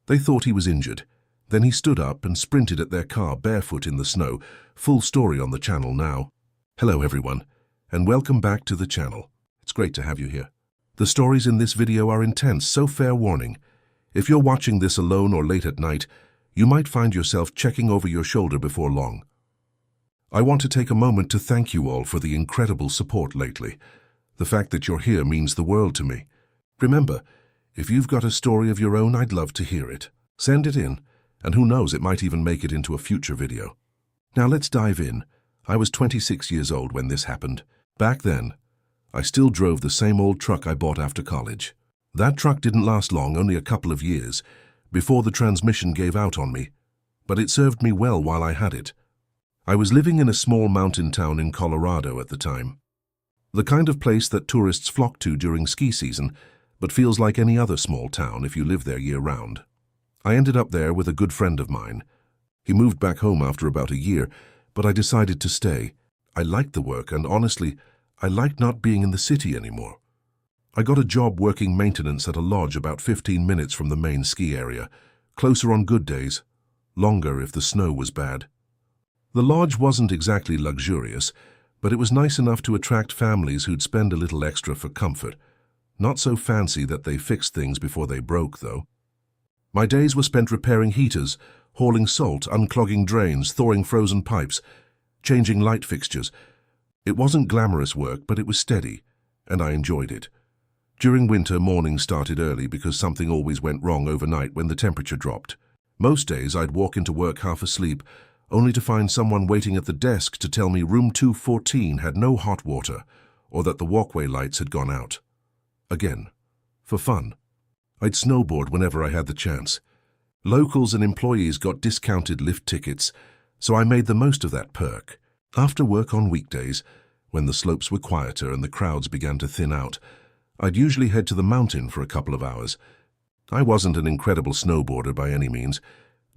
They thought he was injured. Then he stood up and sprinted at their car barefoot in the snow. Full story on the channel now. Hello everyone, and welcome back to the channel. It's great to have you here. The stories in this video are intense, so fair warning. If you're watching this alone or late at night, you might find yourself checking over your shoulder before long. I want to take a moment to thank you all for the incredible support lately. The fact that you're here means the world to me. Remember, if you've got a story of your own, I'd love to hear it. Send it in, and who knows, it might even make it into a future video. Now let's dive in. I was 26 years old when this happened. Back then, I still drove the same old truck I bought after college. That truck didn't last long, only a couple of years, before the transmission gave out on me, but it served me well while I had it. I was living in a small mountain town in Colorado at the time. The kind of place that tourists flock to during ski season, but feels like any other small town if you live there year-round. I ended up there with a good friend of mine. He moved back home after about a year, but I decided to stay. I liked the work, and honestly, I liked not being in the city anymore. I got a job working maintenance at a lodge about 15 minutes from the main ski area, closer on good days, longer if the snow was bad. The lodge wasn't exactly luxurious, but it was nice enough to attract families who'd spend a little extra for comfort. Not so fancy that they fixed things before they broke, though. My days were spent repairing heaters, hauling salt, unclogging drains, thawing frozen pipes, changing light fixtures. It wasn't glamorous work, but it was steady, and I enjoyed it. During winter, mornings started early because something always went wrong overnight when the temperature dropped. Most days I'd walk into work half asleep, only to find someone waiting at the desk to tell me room 214 had no hot water, or that the walkway lights had gone out. Again, for fun. I'd snowboard whenever I had the chance. Locals and employees got discounted lift tickets, so I made the most of that perk. After work on weekdays, when the slopes were quieter and the crowds began to thin out, I'd usually head to the mountain for a couple of hours. I wasn't an incredible snowboarder by any means,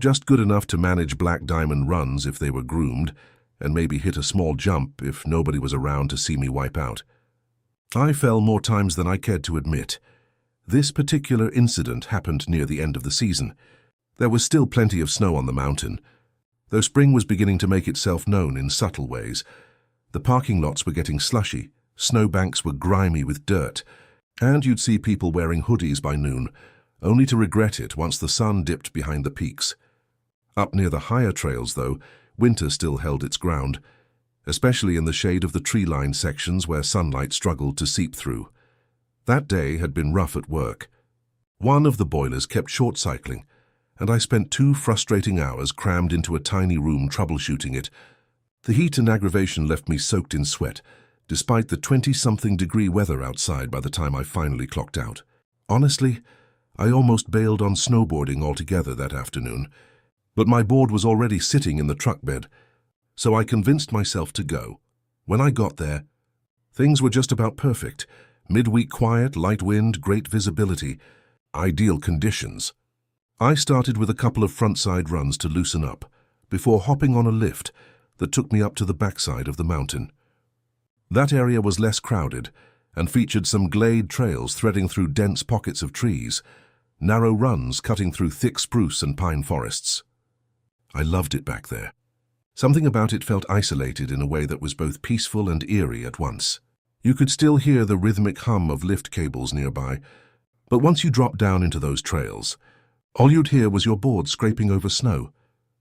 just good enough to manage black diamond runs if they were groomed, and maybe hit a small jump if nobody was around to see me wipe out. I fell more times than I cared to admit. This particular incident happened near the end of the season. There was still plenty of snow on the mountain, though spring was beginning to make itself known in subtle ways. The parking lots were getting slushy, snowbanks were grimy with dirt, and you'd see people wearing hoodies by noon, only to regret it once the sun dipped behind the peaks. Up near the higher trails, though, winter still held its ground, especially in the shade of the tree-lined sections where sunlight struggled to seep through. That day had been rough at work. One of the boilers kept short-cycling, and I spent 2 frustrating hours crammed into a tiny room troubleshooting it. The heat and aggravation left me soaked in sweat, despite the 20-something degree weather outside by the time I finally clocked out. Honestly, I almost bailed on snowboarding altogether that afternoon, but my board was already sitting in the truck bed, so I convinced myself to go. When I got there, things were just about perfect. Midweek quiet, light wind, great visibility, ideal conditions. I started with a couple of frontside runs to loosen up, before hopping on a lift that took me up to the backside of the mountain. That area was less crowded and featured some glade trails threading through dense pockets of trees, narrow runs cutting through thick spruce and pine forests. I loved it back there. Something about it felt isolated in a way that was both peaceful and eerie at once. You could still hear the rhythmic hum of lift cables nearby, but once you dropped down into those trails, all you'd hear was your board scraping over snow,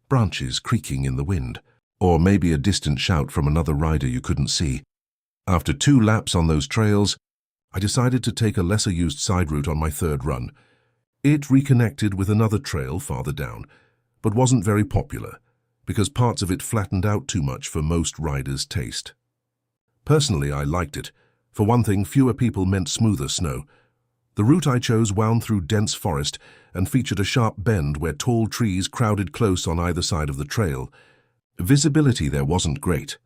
branches creaking in the wind, or maybe a distant shout from another rider you couldn't see. After 2 laps on those trails, I decided to take a lesser-used side route on my third run. It reconnected with another trail farther down, but wasn't very popular, because parts of it flattened out too much for most riders' taste. Personally, I liked it. For one thing, fewer people meant smoother snow. The route I chose wound through dense forest and featured a sharp bend where tall trees crowded close on either side of the trail. Visibility there wasn't great.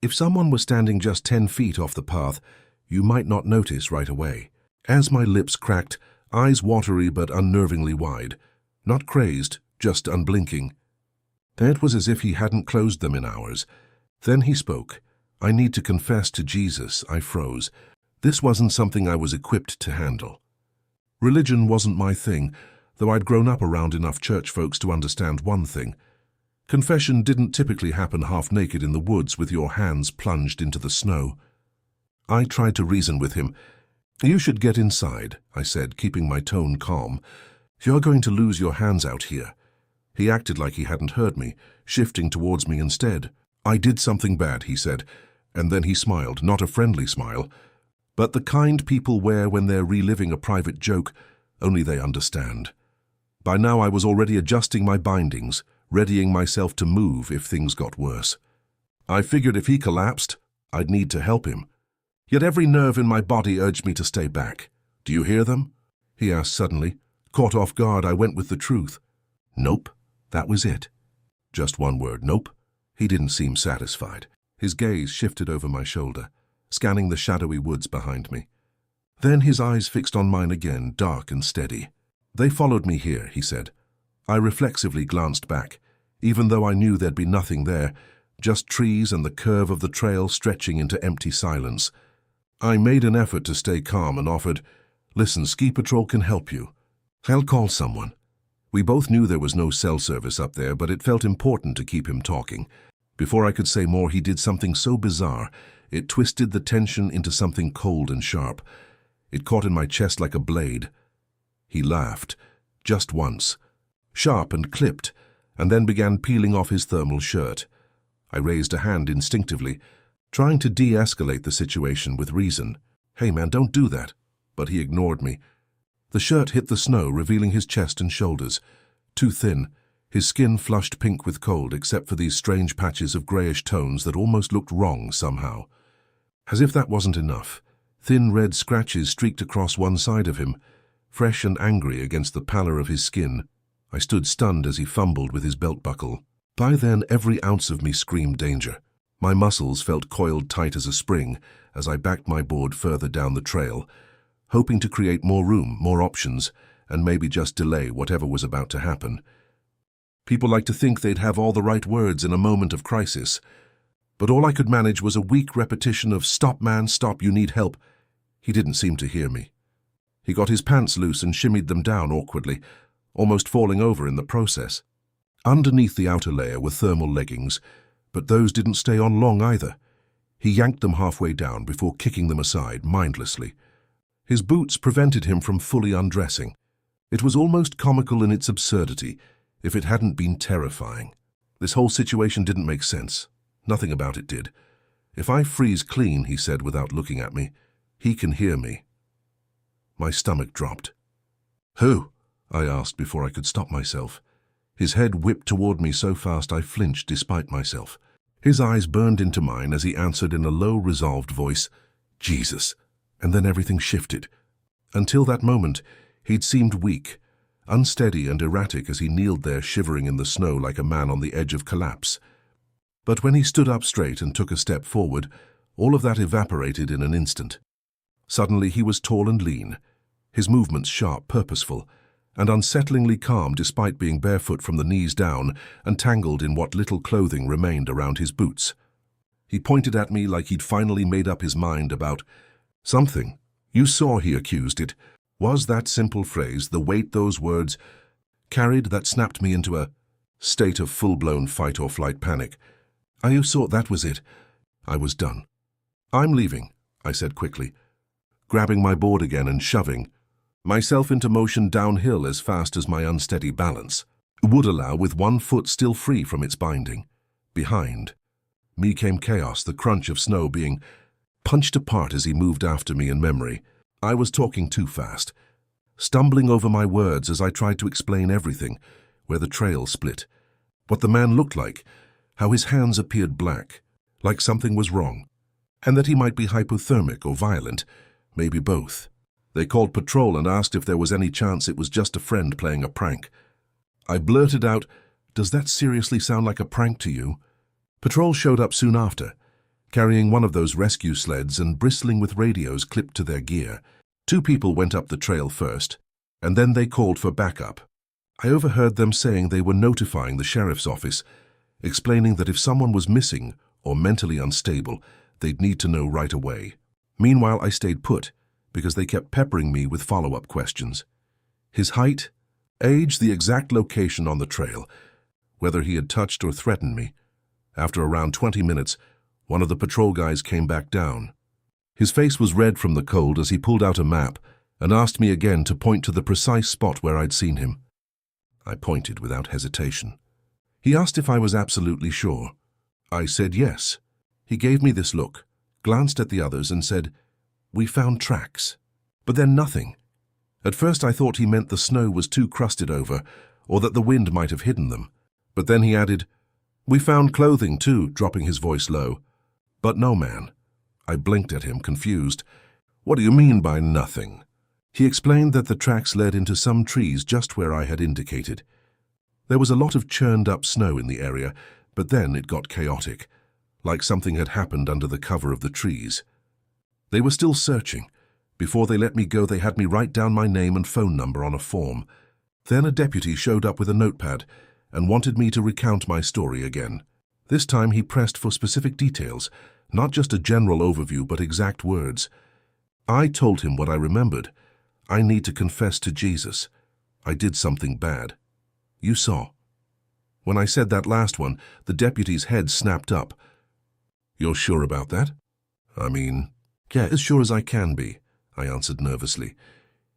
If someone was standing just 10 feet off the path, you might not notice right away. As my lips cracked, eyes watery but unnervingly wide, not crazed, just unblinking. It was as if he hadn't closed them in hours. Then he spoke. I need to confess to Jesus, I froze. This wasn't something I was equipped to handle. Religion wasn't my thing, though I'd grown up around enough church folks to understand one thing. Confession didn't typically happen half-naked in the woods with your hands plunged into the snow. I tried to reason with him. "You should get inside," I said, keeping my tone calm. "You're going to lose your hands out here." He acted like he hadn't heard me, shifting towards me instead. "I did something bad," he said, and then he smiled, not a friendly smile, but the kind people wear when they're reliving a private joke, only they understand. By now I was already adjusting my bindings, readying myself to move if things got worse. I figured if he collapsed, I'd need to help him. Yet every nerve in my body urged me to stay back. "Do you hear them?" he asked suddenly. Caught off guard, I went with the truth. "Nope." That was it. Just one word, nope. He didn't seem satisfied. His gaze shifted over my shoulder, scanning the shadowy woods behind me. Then his eyes fixed on mine again, dark and steady. "They followed me here," he said. I reflexively glanced back, even though I knew there'd be nothing there, just trees and the curve of the trail stretching into empty silence. I made an effort to stay calm and offered, "Listen, Ski Patrol can help you. I'll call someone." We both knew there was no cell service up there, but it felt important to keep him talking. Before I could say more, he did something so bizarre, it twisted the tension into something cold and sharp. It caught in my chest like a blade. He laughed, just once, sharp and clipped, and then began peeling off his thermal shirt. I raised a hand instinctively, trying to de-escalate the situation with reason. "Hey man, don't do that." But he ignored me. The shirt hit the snow, revealing his chest and shoulders. Too thin, his skin flushed pink with cold except for these strange patches of greyish tones that almost looked wrong somehow. As if that wasn't enough, thin red scratches streaked across one side of him, fresh and angry against the pallor of his skin. I stood stunned as he fumbled with his belt buckle. By then, every ounce of me screamed danger. My muscles felt coiled tight as a spring as I backed my board further down the trail, hoping to create more room, more options, and maybe just delay whatever was about to happen. People like to think they'd have all the right words in a moment of crisis, but all I could manage was a weak repetition of "Stop man, stop, you need help." He didn't seem to hear me. He got his pants loose and shimmied them down awkwardly, almost falling over in the process. Underneath the outer layer were thermal leggings, but those didn't stay on long either. He yanked them halfway down before kicking them aside mindlessly. His boots prevented him from fully undressing. It was almost comical in its absurdity, if it hadn't been terrifying. This whole situation didn't make sense. Nothing about it did. "If I freeze clean," he said without looking at me, "he can hear me." My stomach dropped. "Who?" I asked before I could stop myself. His head whipped toward me so fast I flinched despite myself. His eyes burned into mine as he answered in a low, resolved voice, "Jesus." And then everything shifted. Until that moment, he'd seemed weak, unsteady and erratic as he kneeled there shivering in the snow like a man on the edge of collapse. But when he stood up straight and took a step forward, all of that evaporated in an instant. Suddenly he was tall and lean, his movements sharp, purposeful, and unsettlingly calm despite being barefoot from the knees down and tangled in what little clothing remained around his boots. He pointed at me like he'd finally made up his mind about something. "You saw," he accused it. Was that simple phrase, the weight those words carried, that snapped me into a state of full-blown fight-or-flight panic. "You saw, that was it." I was done. "I'm leaving," I said quickly, grabbing my board again and shoving myself into motion downhill as fast as my unsteady balance would allow, with one foot still free from its binding. Behind me came chaos, the crunch of snow being punched apart as he moved after me in memory. I was talking too fast, stumbling over my words as I tried to explain everything, where the trail split, what the man looked like, how his hands appeared black, like something was wrong, and that he might be hypothermic or violent, maybe both. They called patrol and asked if there was any chance it was just a friend playing a prank. I blurted out, "Does that seriously sound like a prank to you?" Patrol showed up soon after, carrying one of those rescue sleds and bristling with radios clipped to their gear. 2 people went up the trail first, and then they called for backup. I overheard them saying they were notifying the sheriff's office, explaining that if someone was missing or mentally unstable, they'd need to know right away. Meanwhile, I stayed put, because they kept peppering me with follow-up questions. His height? age, the exact location on the trail, whether he had touched or threatened me. After around 20 minutes, one of the patrol guys came back down. His face was red from the cold as he pulled out a map and asked me again to point to the precise spot where I'd seen him. I pointed without hesitation. He asked if I was absolutely sure. I said yes. He gave me this look, glanced at the others and said, "We found tracks." But then nothing. At first I thought he meant the snow was too crusted over, or that the wind might have hidden them. But then he added, "We found clothing too," dropping his voice low. "But no, man." I blinked at him, confused. "What do you mean by nothing?" He explained that the tracks led into some trees just where I had indicated. There was a lot of churned-up snow in the area, but then it got chaotic, like something had happened under the cover of the trees. They were still searching. Before they let me go, they had me write down my name and phone number on a form. Then a deputy showed up with a notepad and wanted me to recount my story again. This time he pressed for specific details, not just a general overview, but exact words. I told him what I remembered. I need to confess to Jesus. I did something bad. You saw. When I said that last one, the deputy's head snapped up. "You're sure about that?" "I mean, yeah, as sure as I can be," I answered nervously.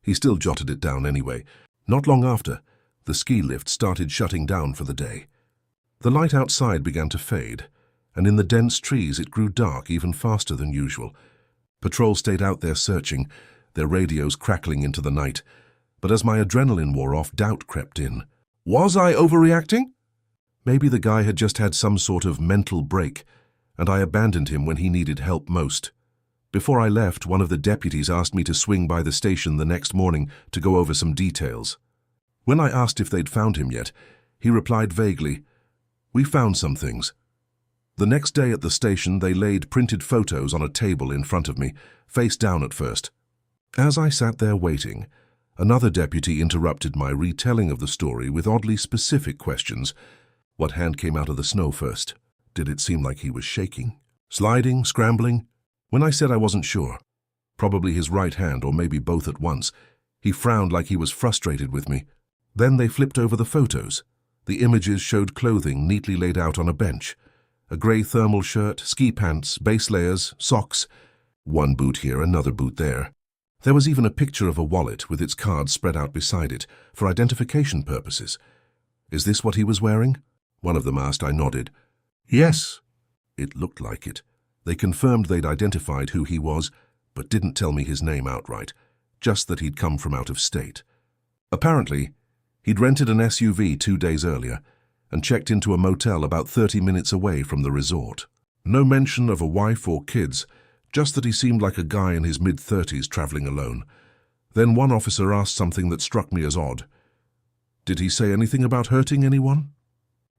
He still jotted it down anyway. Not long after, the ski lift started shutting down for the day. The light outside began to fade, and in the dense trees it grew dark even faster than usual. Patrol stayed out there searching, their radios crackling into the night. But as my adrenaline wore off, doubt crept in. Was I overreacting? Maybe the guy had just had some sort of mental break, and I abandoned him when he needed help most. Before I left, one of the deputies asked me to swing by the station the next morning to go over some details. When I asked if they'd found him yet, he replied vaguely, "We found some things." The next day at the station, they laid printed photos on a table in front of me, face down at first. As I sat there waiting, another deputy interrupted my retelling of the story with oddly specific questions. What hand came out of the snow first? Did it seem like he was shaking? Sliding? Scrambling? When I said I wasn't sure, probably his right hand or maybe both at once, he frowned like he was frustrated with me. Then they flipped over the photos. The images showed clothing neatly laid out on a bench. A grey thermal shirt, ski pants, base layers, socks. One boot here, another boot there. There was even a picture of a wallet with its cards spread out beside it, for identification purposes. "Is this what he was wearing?" one of them asked. I nodded. "Yes." It looked like it. They confirmed they'd identified who he was, but didn't tell me his name outright, just that he'd come from out of state. Apparently, he'd rented an SUV 2 days earlier and checked into a motel about 30 minutes away from the resort. No mention of a wife or kids, just that he seemed like a guy in his mid-30s traveling alone. Then one officer asked something that struck me as odd. "Did he say anything about hurting anyone?"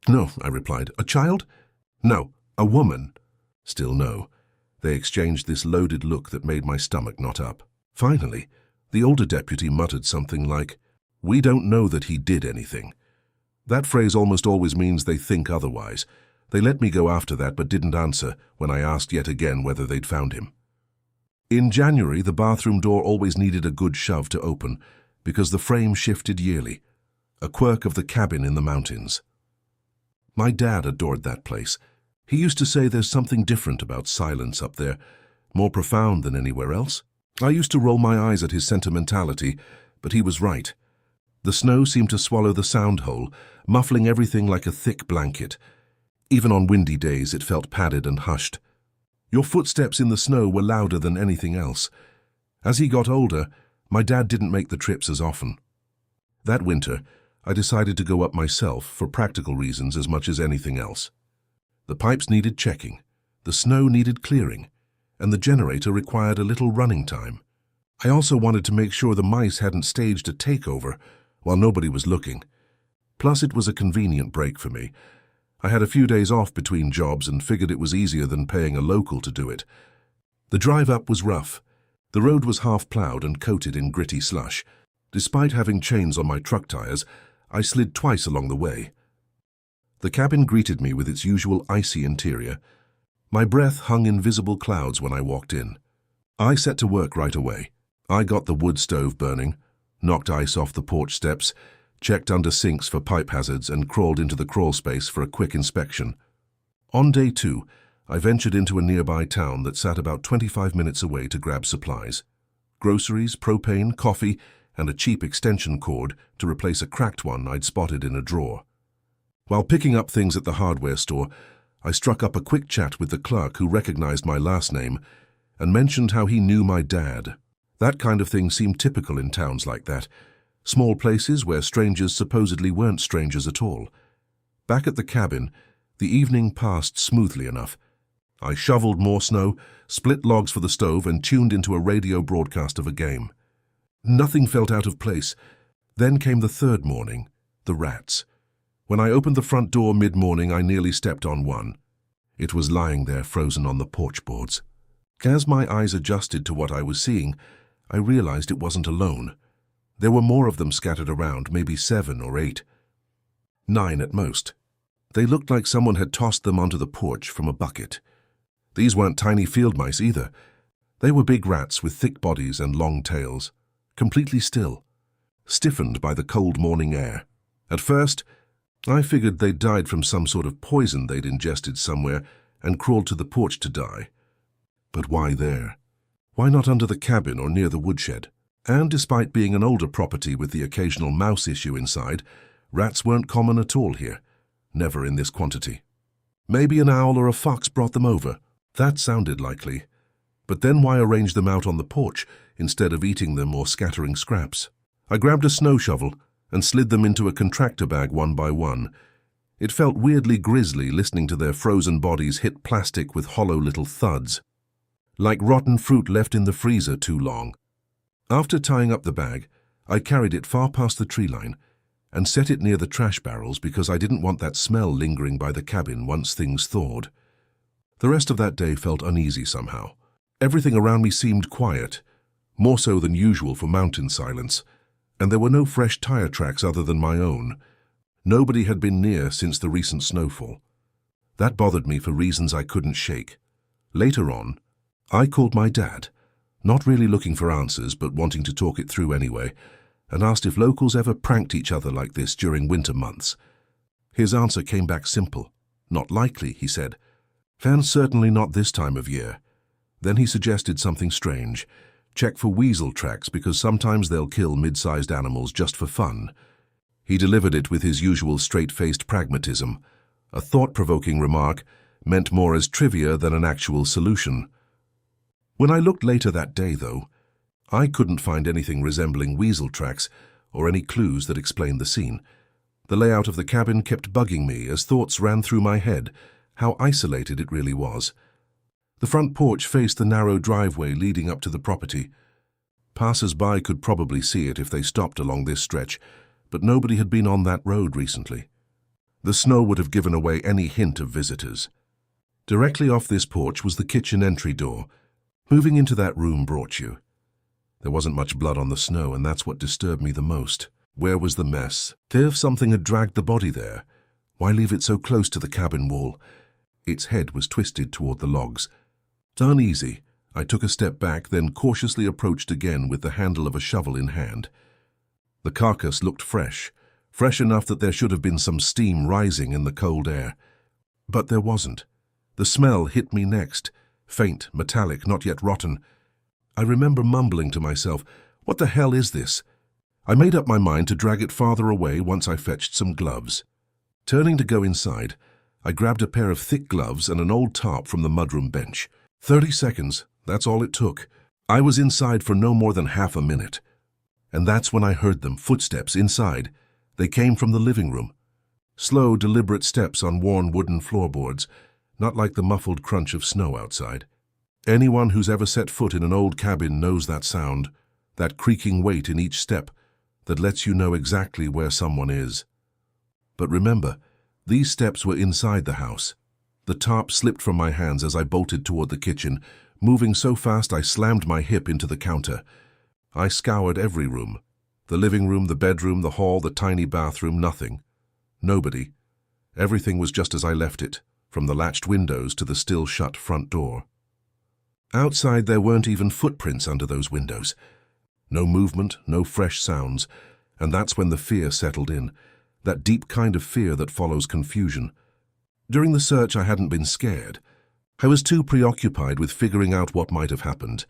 "No," I replied. "A child?" "No, a woman." Still no. They exchanged this loaded look that made my stomach knot up. Finally, the older deputy muttered something like, "We don't know that he did anything." That phrase almost always means they think otherwise. They let me go after that but didn't answer when I asked yet again whether they'd found him. In January, the bathroom door always needed a good shove to open because the frame shifted yearly, a quirk of the cabin in the mountains. My dad adored that place. He used to say there's something different about silence up there, more profound than anywhere else. I used to roll my eyes at his sentimentality, but he was right. The snow seemed to swallow the sound hole, muffling everything like a thick blanket. Even on windy days, it felt padded and hushed. Your footsteps in the snow were louder than anything else. As he got older, my dad didn't make the trips as often. That winter, I decided to go up myself for practical reasons as much as anything else. The pipes needed checking, the snow needed clearing, and the generator required a little running time. I also wanted to make sure the mice hadn't staged a takeover while nobody was looking. Plus, it was a convenient break for me. I had a few days off between jobs and figured it was easier than paying a local to do it. The drive up was rough. The road was half-plowed and coated in gritty slush. Despite having chains on my truck tires, I slid twice along the way. The cabin greeted me with its usual icy interior. My breath hung in visible clouds when I walked in. I set to work right away. I got the wood stove burning, knocked ice off the porch steps, checked under sinks for pipe hazards, and crawled into the crawl space for a quick inspection. On day 2, I ventured into a nearby town that sat about 25 minutes away to grab supplies. Groceries, propane, coffee, and a cheap extension cord to replace a cracked one I'd spotted in a drawer. While picking up things at the hardware store, I struck up a quick chat with the clerk who recognized my last name and mentioned how he knew my dad. That kind of thing seemed typical in towns like that, small places where strangers supposedly weren't strangers at all. Back at the cabin, the evening passed smoothly enough. I shoveled more snow, split logs for the stove, and tuned into a radio broadcast of a game. Nothing felt out of place. Then came the third morning, the rats. When I opened the front door mid-morning, I nearly stepped on one. It was lying there frozen on the porch boards. As my eyes adjusted to what I was seeing, I realized it wasn't alone. There were more of them scattered around, maybe 7 or 8. 9 at most. They looked like someone had tossed them onto the porch from a bucket. These weren't tiny field mice either. They were big rats with thick bodies and long tails, completely still, stiffened by the cold morning air. At first, I figured they'd died from some sort of poison they'd ingested somewhere and crawled to the porch to die. But why there? Why not under the cabin or near the woodshed? And despite being an older property with the occasional mouse issue inside, rats weren't common at all here, never in this quantity. Maybe an owl or a fox brought them over. That sounded likely. But then why arrange them out on the porch instead of eating them or scattering scraps? I grabbed a snow shovel and slid them into a contractor bag one by one. It felt weirdly grisly listening to their frozen bodies hit plastic with hollow little thuds, like rotten fruit left in the freezer too long. After tying up the bag, I carried it far past the tree line and set it near the trash barrels because I didn't want that smell lingering by the cabin once things thawed. The rest of that day felt uneasy somehow. Everything around me seemed quiet, more so than usual for mountain silence, and there were no fresh tire tracks other than my own. Nobody had been near since the recent snowfall. That bothered me for reasons I couldn't shake. Later on, I called my dad, not really looking for answers but wanting to talk it through anyway, and asked if locals ever pranked each other like this during winter months. His answer came back simple. Not likely, he said. And certainly not this time of year. Then he suggested something strange. Check for weasel tracks because sometimes they'll kill mid-sized animals just for fun. He delivered it with his usual straight-faced pragmatism. A thought-provoking remark meant more as trivia than an actual solution. When I looked later that day, though, I couldn't find anything resembling weasel tracks or any clues that explained the scene. The layout of the cabin kept bugging me as thoughts ran through my head, how isolated it really was. The front porch faced the narrow driveway leading up to the property. Passers-by could probably see it if they stopped along this stretch, but nobody had been on that road recently. The snow would have given away any hint of visitors. Directly off this porch was the kitchen entry door. Moving into that room brought you. There wasn't much blood on the snow, and that's what disturbed me the most. Where was the mess? If something had dragged the body there, why leave it so close to the cabin wall? Its head was twisted toward the logs. Uneasy, I took a step back, then cautiously approached again with the handle of a shovel in hand. The carcass looked fresh enough that there should have been some steam rising in the cold air. But there wasn't. The smell hit me next, faint, metallic, not yet rotten. I remember mumbling to myself, "What the hell is this?" I made up my mind to drag it farther away once I fetched some gloves. Turning to go inside, I grabbed a pair of thick gloves and an old tarp from the mudroom bench. 30 seconds, that's all it took. I was inside for no more than half a minute. And that's when I heard them, footsteps inside. They came from the living room. Slow, deliberate steps on worn wooden floorboards, not like the muffled crunch of snow outside. Anyone who's ever set foot in an old cabin knows that sound, that creaking weight in each step that lets you know exactly where someone is. But remember, these steps were inside the house. The tarp slipped from my hands as I bolted toward the kitchen, moving so fast I slammed my hip into the counter. I scoured every room. The living room, the bedroom, the hall, the tiny bathroom, nothing. Nobody. Everything was just as I left it, from the latched windows to the still-shut front door. Outside there weren't even footprints under those windows. No movement, no fresh sounds, And that's when the fear settled in, that deep kind of fear that follows confusion. During the search, I hadn't been scared. I was too preoccupied with figuring out what might have happened.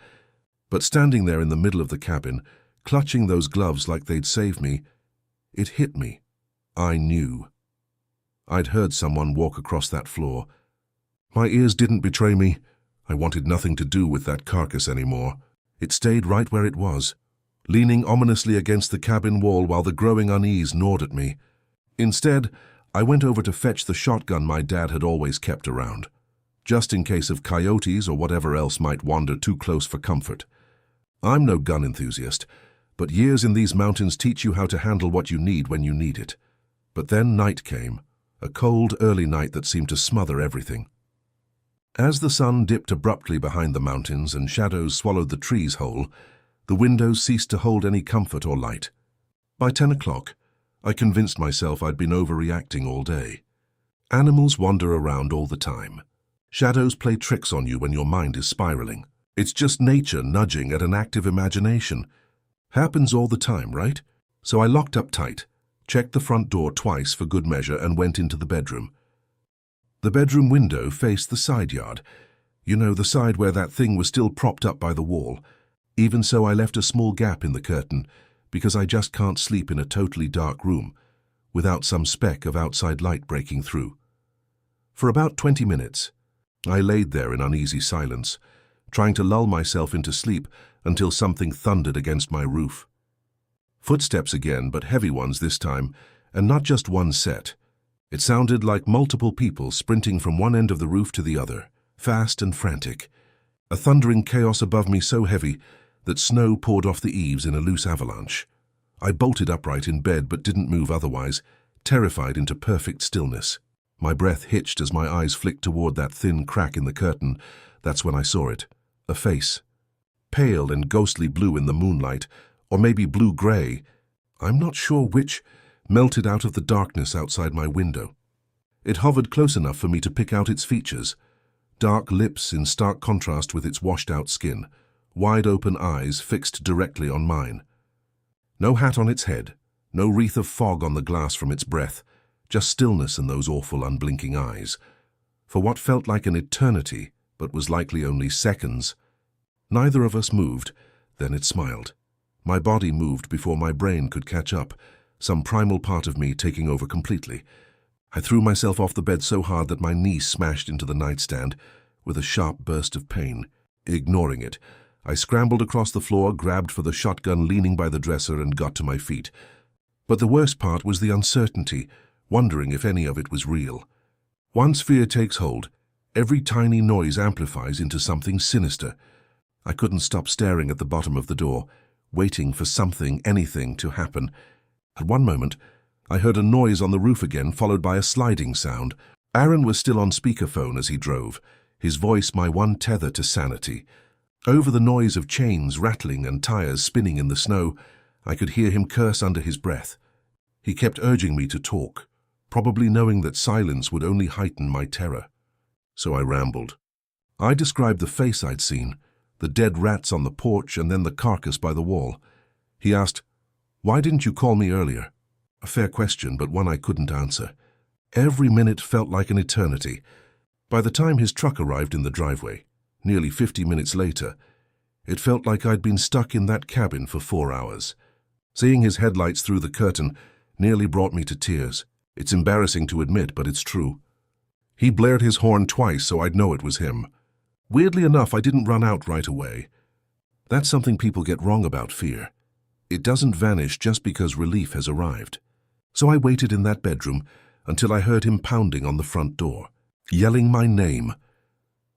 But standing there in the middle of the cabin, clutching those gloves like they'd save me, it hit me. I knew. I'd heard someone walk across that floor. My ears didn't betray me. I wanted nothing to do with that carcass anymore. It stayed right where it was, leaning ominously against the cabin wall while the growing unease gnawed at me. Instead, I went over to fetch the shotgun my dad had always kept around, just in case of coyotes or whatever else might wander too close for comfort. I'm no gun enthusiast, but years in these mountains teach you how to handle what you need when you need it. But then night came, a cold, early night that seemed to smother everything. As the sun dipped abruptly behind the mountains and shadows swallowed the trees whole, the windows ceased to hold any comfort or light. By 10 o'clock, I convinced myself I'd been overreacting all day. Animals wander around all the time. Shadows play tricks on you when your mind is spiraling. It's just nature nudging at an active imagination. Happens all the time, right? So I locked up tight, checked the front door twice for good measure, and went into the bedroom. The bedroom window faced the side yard. You know, the side where that thing was still propped up by the wall. Even so, I left a small gap in the curtain, because I just can't sleep in a totally dark room without some speck of outside light breaking through. For about 20 minutes, I laid there in uneasy silence, trying to lull myself into sleep until something thundered against my roof. Footsteps again, but heavy ones this time, and not just one set. It sounded like multiple people sprinting from one end of the roof to the other, fast and frantic. A thundering chaos above me so heavy that snow poured off the eaves in a loose avalanche. I bolted upright in bed but didn't move otherwise, terrified into perfect stillness. My breath hitched as my eyes flicked toward that thin crack in the curtain. That's when I saw it. A face. Pale and ghostly blue in the moonlight, or maybe blue-gray. I'm not sure which, melted out of the darkness outside my window. It hovered close enough for me to pick out its features. Dark lips in stark contrast with its washed-out skin. Wide-open eyes fixed directly on mine. No hat on its head, no wreath of fog on the glass from its breath, just stillness in those awful unblinking eyes. For what felt like an eternity, but was likely only seconds, neither of us moved. Then it smiled. My body moved before my brain could catch up, some primal part of me taking over completely. I threw myself off the bed so hard that my knee smashed into the nightstand with a sharp burst of pain. Ignoring it, I scrambled across the floor, grabbed for the shotgun leaning by the dresser, and got to my feet. But the worst part was the uncertainty, wondering if any of it was real. Once fear takes hold, every tiny noise amplifies into something sinister. I couldn't stop staring at the bottom of the door, waiting for something, anything, to happen. At one moment, I heard a noise on the roof again, followed by a sliding sound. Aaron was still on speakerphone as he drove, his voice my one tether to sanity. Over the noise of chains rattling and tires spinning in the snow, I could hear him curse under his breath. He kept urging me to talk, probably knowing that silence would only heighten my terror. So I rambled. I described the face I'd seen, the dead rats on the porch and then the carcass by the wall. He asked, "Why didn't you call me earlier?" A fair question, but one I couldn't answer. Every minute felt like an eternity. By the time his truck arrived in the driveway, nearly 50 minutes later, it felt like I'd been stuck in that cabin for 4 hours. Seeing his headlights through the curtain nearly brought me to tears. It's embarrassing to admit, but it's true. He blared his horn twice so I'd know it was him. Weirdly enough, I didn't run out right away. That's something people get wrong about fear. It doesn't vanish just because relief has arrived. So I waited in that bedroom until I heard him pounding on the front door, yelling my name.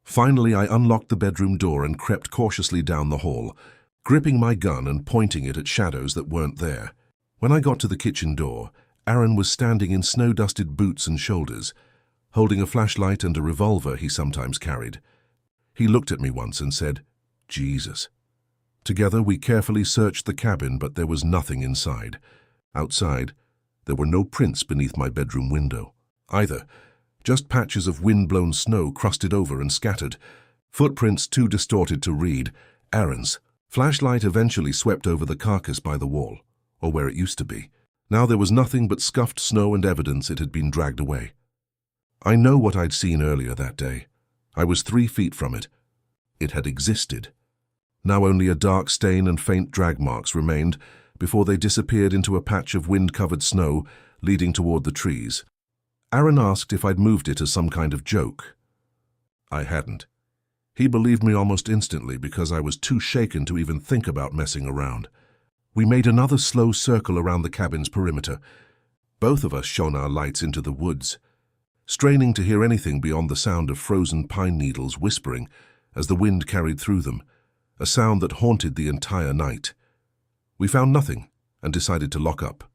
Finally, I unlocked the bedroom door and crept cautiously down the hall, gripping my gun and pointing it at shadows that weren't there. When I got to the kitchen door, Aaron was standing in snow-dusted boots and shoulders, holding a flashlight and a revolver he sometimes carried. He looked at me once and said, "Jesus." Together, we carefully searched the cabin, but there was nothing inside. Outside, there were no prints beneath my bedroom window, either. Just patches of wind-blown snow crusted over and scattered. Footprints too distorted to read. Aaron's. Flashlight eventually swept over the carcass by the wall. or where it used to be. Now there was nothing but scuffed snow and evidence it had been dragged away. I know what I'd seen earlier that day. I was 3 feet from it. It had existed. Now only a dark stain and faint drag marks remained before they disappeared into a patch of wind-covered snow leading toward the trees. Aaron asked if I'd moved it as some kind of joke. I hadn't. He believed me almost instantly because I was too shaken to even think about messing around. We made another slow circle around the cabin's perimeter. Both of us shone our lights into the woods, straining to hear anything beyond the sound of frozen pine needles whispering as the wind carried through them, a sound that haunted the entire night. We found nothing and decided to lock up.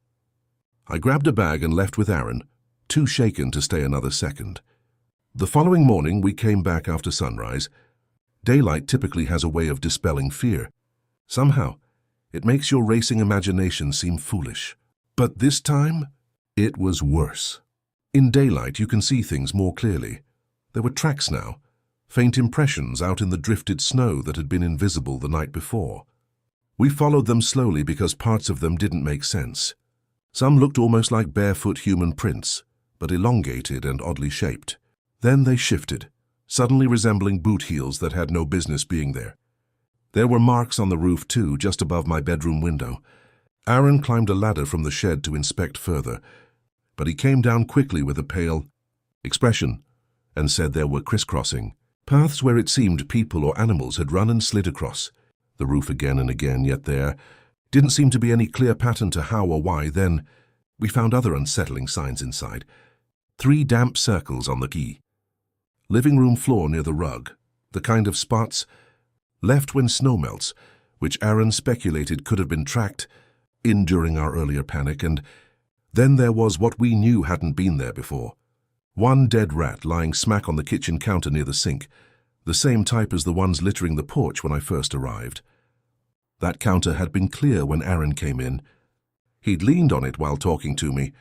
I grabbed a bag and left with Aaron, too shaken to stay another second. The following morning we came back after sunrise. Daylight typically has a way of dispelling fear. Somehow, it makes your racing imagination seem foolish. But this time, it was worse. In daylight, you can see things more clearly. There were tracks now, faint impressions out in the drifted snow that had been invisible the night before. We followed them slowly because parts of them didn't make sense. Some looked almost like barefoot human prints, but elongated and oddly shaped. Then they shifted, suddenly resembling boot heels that had no business being there. There were marks on the roof too, just above my bedroom window. Aaron climbed a ladder from the shed to inspect further, but he came down quickly with a pale expression and said there were crisscrossing paths where it seemed people or animals had run and slid across the roof again and again, yet there didn't seem to be any clear pattern to how or why. Then we found other unsettling signs inside. 3 damp circles on the key. Living room floor near the rug, the kind of spots left when snow melts, which Aaron speculated could have been tracked in during our earlier panic. And then there was what we knew hadn't been there before. 1 dead rat lying smack on the kitchen counter near the sink, the same type as the ones littering the porch when I first arrived. That counter had been clear when Aaron came in. He'd leaned on it while talking to me.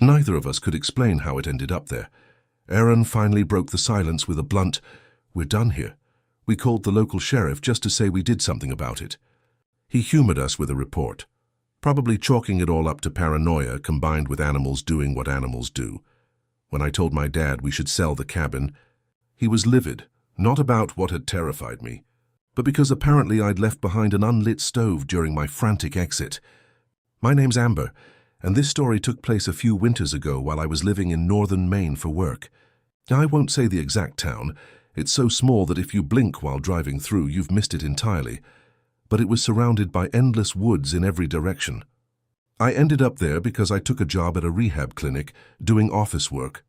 Neither of us could explain how it ended up there. Aaron finally broke the silence with a blunt, "We're done here. We called the local sheriff just to say we did something about it." He humored us with a report, probably chalking it all up to paranoia combined with animals doing what animals do. When I told my dad we should sell the cabin, he was livid, not about what had terrified me, but because apparently I'd left behind an unlit stove during my frantic exit. My name's Amber, and this story took place a few winters ago while I was living in northern Maine for work. I won't say the exact town. It's so small that if you blink while driving through, you've missed it entirely. But it was surrounded by endless woods in every direction. I ended up there because I took a job at a rehab clinic doing office work.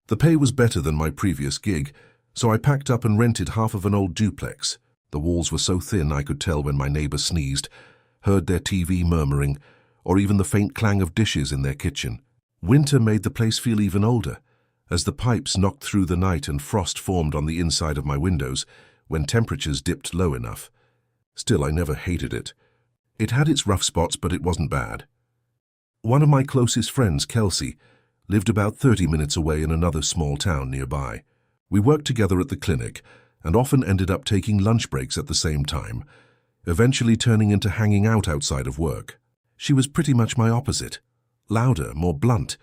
The pay was better than my previous gig, so I packed up and rented half of an old duplex. The walls were so thin I could tell when my neighbor sneezed, heard their TV murmuring, or even the faint clang of dishes in their kitchen. Winter made the place feel even older, as the pipes knocked through the night and frost formed on the inside of my windows when temperatures dipped low enough. Still, I never hated it. It had its rough spots, but it wasn't bad. One of my closest friends, Kelsey, lived about 30 minutes away in another small town nearby. We worked together at the clinic and often ended up taking lunch breaks at the same time, eventually turning into hanging out outside of work. She was pretty much my opposite, louder, more blunt,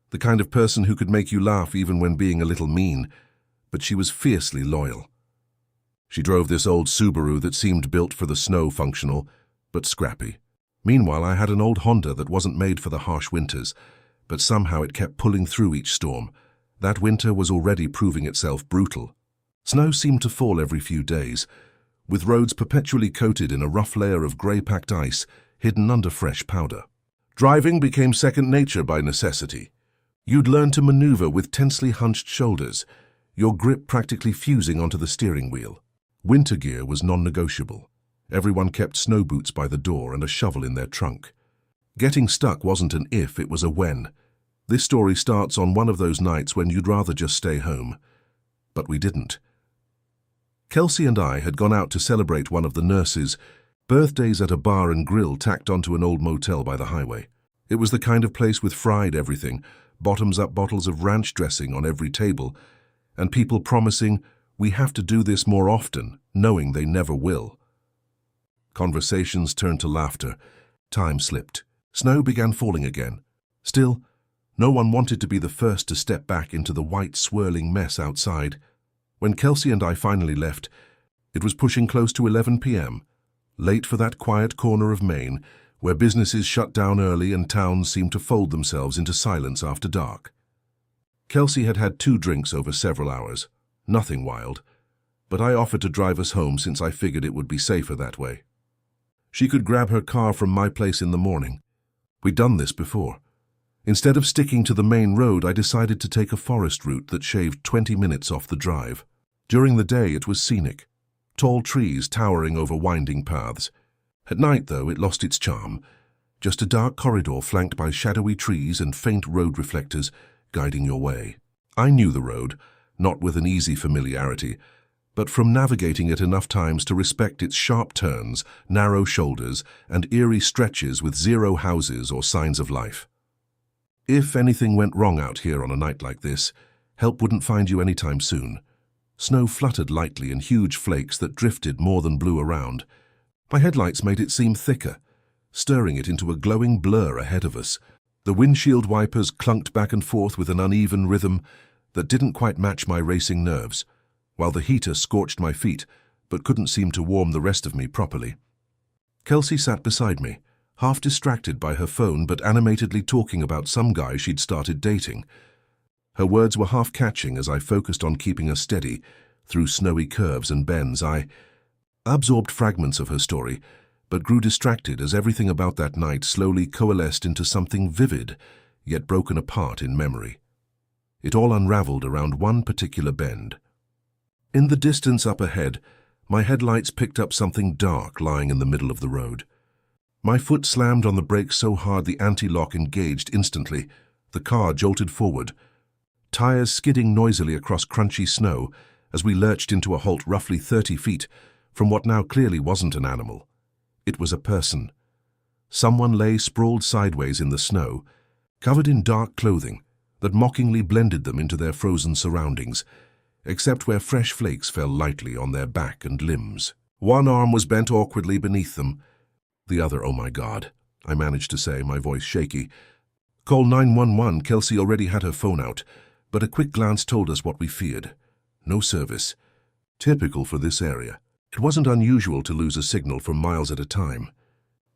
the kind of person who could make you laugh even when being a little mean, but she was fiercely loyal. She drove this old Subaru that seemed built for the snow, functional, but scrappy. Meanwhile, I had an old Honda that wasn't made for the harsh winters, but somehow it kept pulling through each storm. That winter was already proving itself brutal. Snow seemed to fall every few days, with roads perpetually coated in a rough layer of grey-packed ice hidden under fresh powder. Driving became second nature by necessity. You'd learn to maneuver with tensely hunched shoulders, your grip practically fusing onto the steering wheel. Winter gear was non-negotiable. Everyone kept snow boots by the door and a shovel in their trunk. Getting stuck wasn't an if, it was a when. This story starts on one of those nights when you'd rather just stay home. But we didn't. Kelsey and I had gone out to celebrate one of the nurses' birthdays at a bar and grill tacked onto an old motel by the highway. It was the kind of place with fried everything, bottoms-up bottles of ranch dressing on every table, and people promising, "We have to do this more often," knowing they never will. Conversations turned to laughter. Time slipped. Snow began falling again. Still, no one wanted to be the first to step back into the white, swirling mess outside. When Kelsey and I finally left, it was pushing close to 11 p.m., late for that quiet corner of Maine where businesses shut down early and towns seemed to fold themselves into silence after dark. Kelsey had had 2 drinks over several hours, nothing wild, but I offered to drive us home since I figured it would be safer that way. She could grab her car from my place in the morning. We'd done this before. Instead of sticking to the main road, I decided to take a forest route that shaved 20 minutes off the drive. During the day, it was scenic, tall trees towering over winding paths. At night, though, it lost its charm, just a dark corridor flanked by shadowy trees and faint road reflectors guiding your way. I knew the road, not with an easy familiarity, but from navigating it enough times to respect its sharp turns, narrow shoulders, and eerie stretches with zero houses or signs of life. If anything went wrong out here on a night like this, help wouldn't find you anytime soon. Snow fluttered lightly in huge flakes that drifted more than blew around. My headlights made it seem thicker, stirring it into a glowing blur ahead of us. The windshield wipers clunked back and forth with an uneven rhythm that didn't quite match my racing nerves, while the heater scorched my feet but couldn't seem to warm the rest of me properly. Kelsey sat beside me, half distracted by her phone but animatedly talking about some guy she'd started dating. Her words were half catching as I focused on keeping her steady through snowy curves and bends. I absorbed fragments of her story, but grew distracted as everything about that night slowly coalesced into something vivid, yet broken apart in memory. It all unraveled around one particular bend. In the distance up ahead, my headlights picked up something dark lying in the middle of the road. My foot slammed on the brakes so hard the anti-lock engaged instantly. The car jolted forward, tires skidding noisily across crunchy snow as we lurched into a halt roughly 30 feet from what now clearly wasn't an animal. It was a person. Someone lay sprawled sideways in the snow, covered in dark clothing that mockingly blended them into their frozen surroundings, except where fresh flakes fell lightly on their back and limbs. One arm was bent awkwardly beneath them. The other, oh my God, I managed to say, my voice shaky. Call 911, Kelsey already had her phone out, but a quick glance told us what we feared. No service. Typical for this area. It wasn't unusual to lose a signal for miles at a time.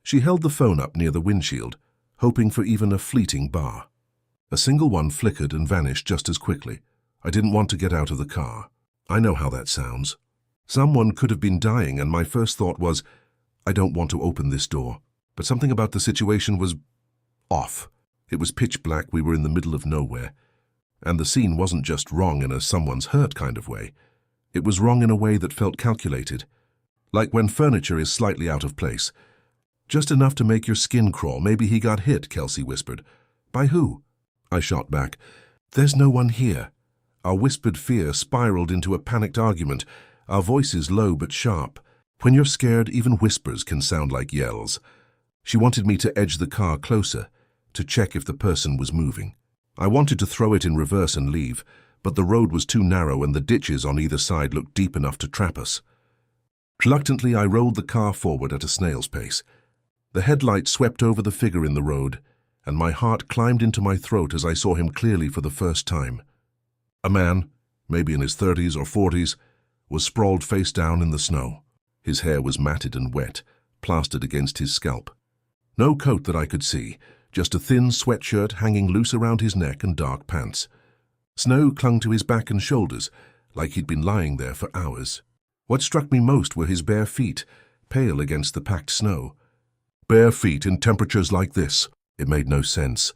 She held the phone up near the windshield, hoping for even a fleeting bar. A single one flickered and vanished just as quickly. I didn't want to get out of the car. I know how that sounds. Someone could have been dying, and my first thought was, I don't want to open this door. But something about the situation was off. It was pitch black, we were in the middle of nowhere. And the scene wasn't just wrong in a someone's hurt kind of way. It was wrong in a way that felt calculated. Like when furniture is slightly out of place. Just enough to make your skin crawl. Maybe he got hit, Kelsey whispered. By who? I shot back. There's no one here. Our whispered fear spiraled into a panicked argument, our voices low but sharp. When you're scared, even whispers can sound like yells. She wanted me to edge the car closer, to check if the person was moving. I wanted to throw it in reverse and leave, but the road was too narrow and the ditches on either side looked deep enough to trap us. Reluctantly, I rolled the car forward at a snail's pace. The headlight swept over the figure in the road, and my heart climbed into my throat as I saw him clearly for the first time. A man, maybe in his 30s or 40s, was sprawled face down in the snow. His hair was matted and wet, plastered against his scalp. No coat that I could see, just a thin sweatshirt hanging loose around his neck and dark pants. Snow clung to his back and shoulders, like he'd been lying there for hours. What struck me most were his bare feet, pale against the packed snow. Bare feet in temperatures like this. It made no sense.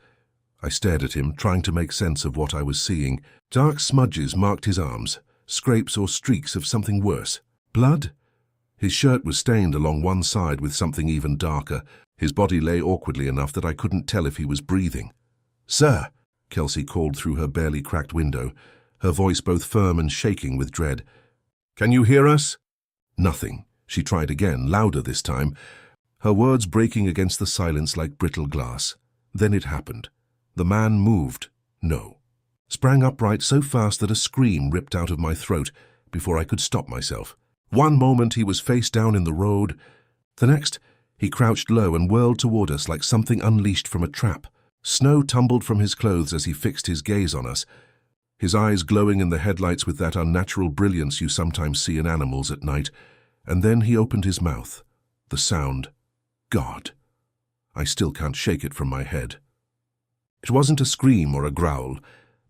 I stared at him, trying to make sense of what I was seeing. Dark smudges marked his arms, scrapes or streaks of something worse. Blood? His shirt was stained along one side with something even darker. His body lay awkwardly enough that I couldn't tell if he was breathing. Sir, Kelsey called through her barely cracked window, her voice both firm and shaking with dread. Can you hear us? Nothing. She tried again, louder this time, her words breaking against the silence like brittle glass. Then it happened. The man moved. No. Sprang upright so fast that a scream ripped out of my throat before I could stop myself. One moment he was face down in the road. The next, He crouched low and whirled toward us like something unleashed from a trap. Snow tumbled from his clothes as he fixed his gaze on us, his eyes glowing in the headlights with that unnatural brilliance you sometimes see in animals at night. And then he opened his mouth. The sound. God. I still can't shake it from my head. It wasn't a scream or a growl,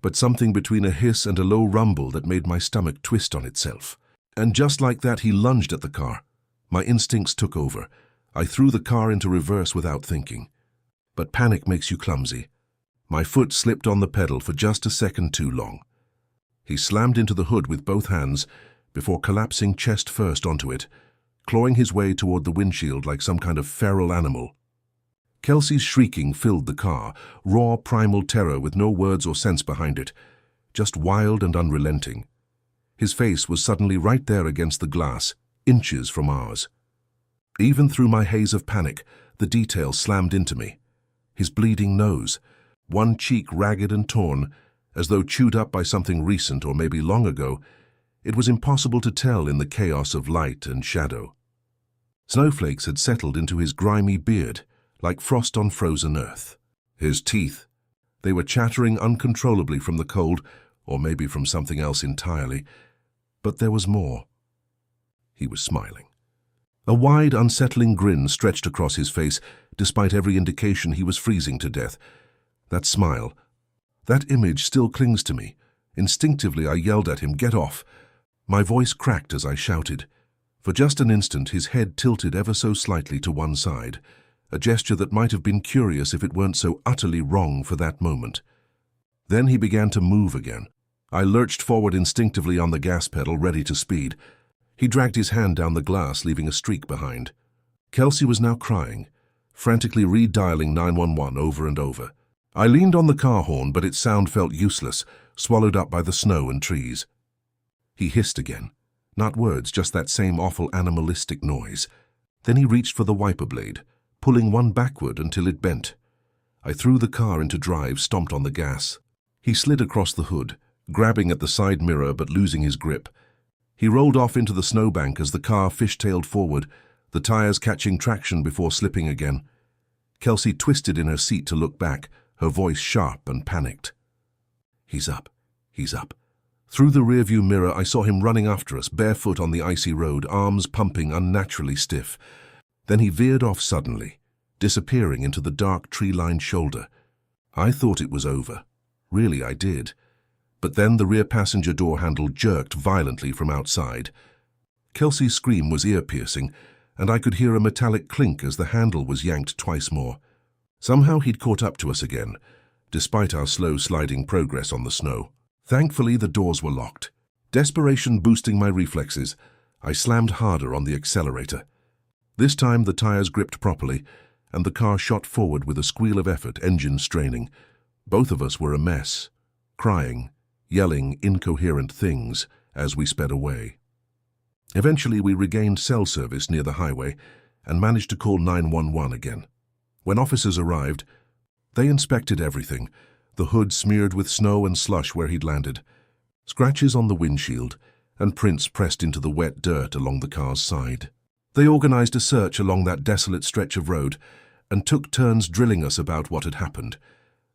but something between a hiss and a low rumble that made my stomach twist on itself. And just like that, he lunged at the car. My instincts took over. I threw the car into reverse without thinking. But panic makes you clumsy. My foot slipped on the pedal for just a second too long. He slammed into the hood with both hands before collapsing chest first onto it, clawing his way toward the windshield like some kind of feral animal. Kelsey's shrieking filled the car, raw primal terror with no words or sense behind it, just wild and unrelenting. His face was suddenly right there against the glass, inches from ours. Even through my haze of panic, the details slammed into me. His bleeding nose, one cheek ragged and torn, as though chewed up by something recent or maybe long ago. It was impossible to tell in the chaos of light and shadow. Snowflakes had settled into his grimy beard, like frost on frozen earth. His teeth, they were chattering uncontrollably from the cold, or maybe from something else entirely. But there was more. He was smiling. A wide, unsettling grin stretched across his face, despite every indication he was freezing to death. That smile, that image still clings to me. Instinctively I yelled at him, "Get off!" My voice cracked as I shouted. For just an instant his head tilted ever so slightly to one side, a gesture that might have been curious if it weren't so utterly wrong for that moment. Then he began to move again. I lurched forward instinctively on the gas pedal, ready to speed. He dragged his hand down the glass, leaving a streak behind. Kelsey was now crying, frantically redialing 911 over and over. I leaned on the car horn, but its sound felt useless, swallowed up by the snow and trees. He hissed again. Not words, just that same awful animalistic noise. Then he reached for the wiper blade, pulling one backward until it bent. I threw the car into drive, stomped on the gas. He slid across the hood, grabbing at the side mirror but losing his grip. He rolled off into the snowbank as the car fishtailed forward, the tires catching traction before slipping again. Kelsey twisted in her seat to look back, her voice sharp and panicked. He's up. He's up. Through the rearview mirror, I saw him running after us, barefoot on the icy road, arms pumping unnaturally stiff. Then he veered off suddenly, disappearing into the dark tree-lined shoulder. I thought it was over. Really, I did. But then the rear passenger door handle jerked violently from outside. Kelsey's scream was ear-piercing, and I could hear a metallic clink as the handle was yanked twice more. Somehow he'd caught up to us again, despite our slow sliding progress on the snow. Thankfully, the doors were locked. Desperation boosting my reflexes, I slammed harder on the accelerator. This time the tires gripped properly, and the car shot forward with a squeal of effort, engine straining. Both of us were a mess, crying, yelling incoherent things as we sped away. Eventually we regained cell service near the highway and managed to call 911 again. When officers arrived, they inspected everything, the hood smeared with snow and slush where he'd landed, scratches on the windshield, and prints pressed into the wet dirt along the car's side. They organized a search along that desolate stretch of road and took turns drilling us about what had happened.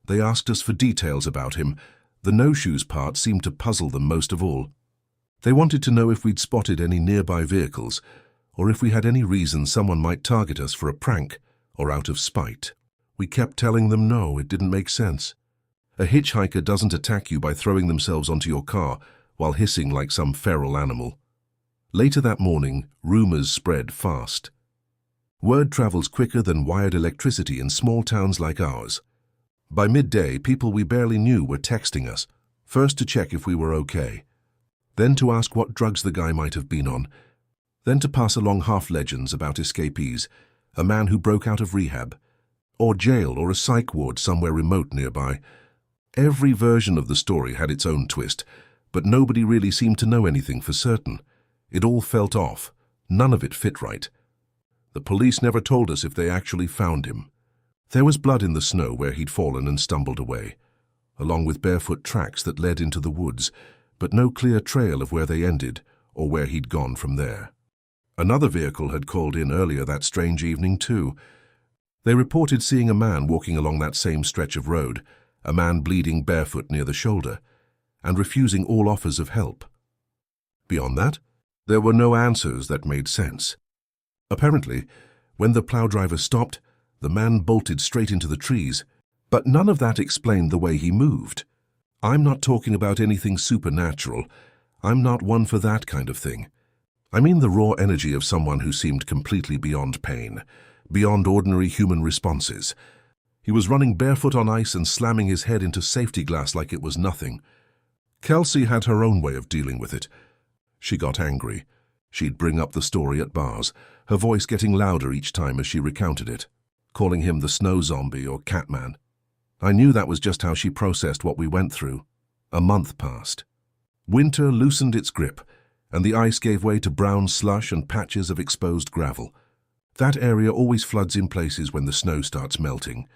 They asked us for details about him. The no-shoes part seemed to puzzle them most of all. They wanted to know if we'd spotted any nearby vehicles, or if we had any reason someone might target us for a prank or out of spite. We kept telling them no, it didn't make sense. A hitchhiker doesn't attack you by throwing themselves onto your car while hissing like some feral animal. Later that morning, rumors spread fast. Word travels quicker than wired electricity in small towns like ours. By midday, people we barely knew were texting us, first to check if we were okay, then to ask what drugs the guy might have been on, then to pass along half-legends about escapees, a man who broke out of rehab, or jail or a psych ward somewhere remote nearby. Every version of the story had its own twist, but nobody really seemed to know anything for certain. It all felt off. None of it fit right. The police never told us if they actually found him. There was blood in the snow where he'd fallen and stumbled away, along with barefoot tracks that led into the woods, but no clear trail of where they ended or where he'd gone from there. Another vehicle had called in earlier that strange evening too. They reported seeing a man walking along that same stretch of road, a man bleeding barefoot near the shoulder, and refusing all offers of help. Beyond that, there were no answers that made sense. Apparently, when the plow driver stopped, the man bolted straight into the trees, but none of that explained the way he moved. I'm not talking about anything supernatural. I'm not one for that kind of thing. I mean the raw energy of someone who seemed completely beyond pain, beyond ordinary human responses. He was running barefoot on ice and slamming his head into safety glass like it was nothing. Kelsey had her own way of dealing with it. She got angry. She'd bring up the story at bars, her voice getting louder each time as she recounted it, calling him the snow zombie or Catman. I knew that was just how she processed what we went through. A month passed. Winter loosened its grip, and the ice gave way to brown slush and patches of exposed gravel. That area always floods in places when the snow starts melting,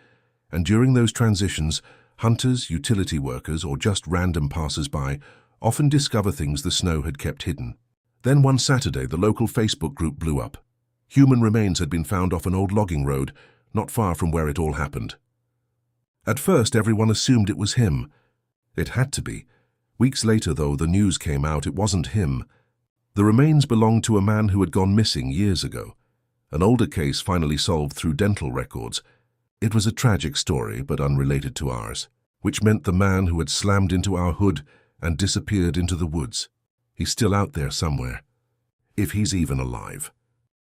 and during those transitions, hunters, utility workers, or just random passers-by often discover things the snow had kept hidden. Then one Saturday, the local Facebook group blew up. Human remains had been found off an old logging road, not far from where it all happened. At first, everyone assumed it was him. It had to be. Weeks later, though, the news came out it wasn't him. The remains belonged to a man who had gone missing years ago. An older case finally solved through dental records. It was a tragic story, but unrelated to ours, which meant the man who had slammed into our hood and disappeared into the woods. He's still out there somewhere, if he's even alive.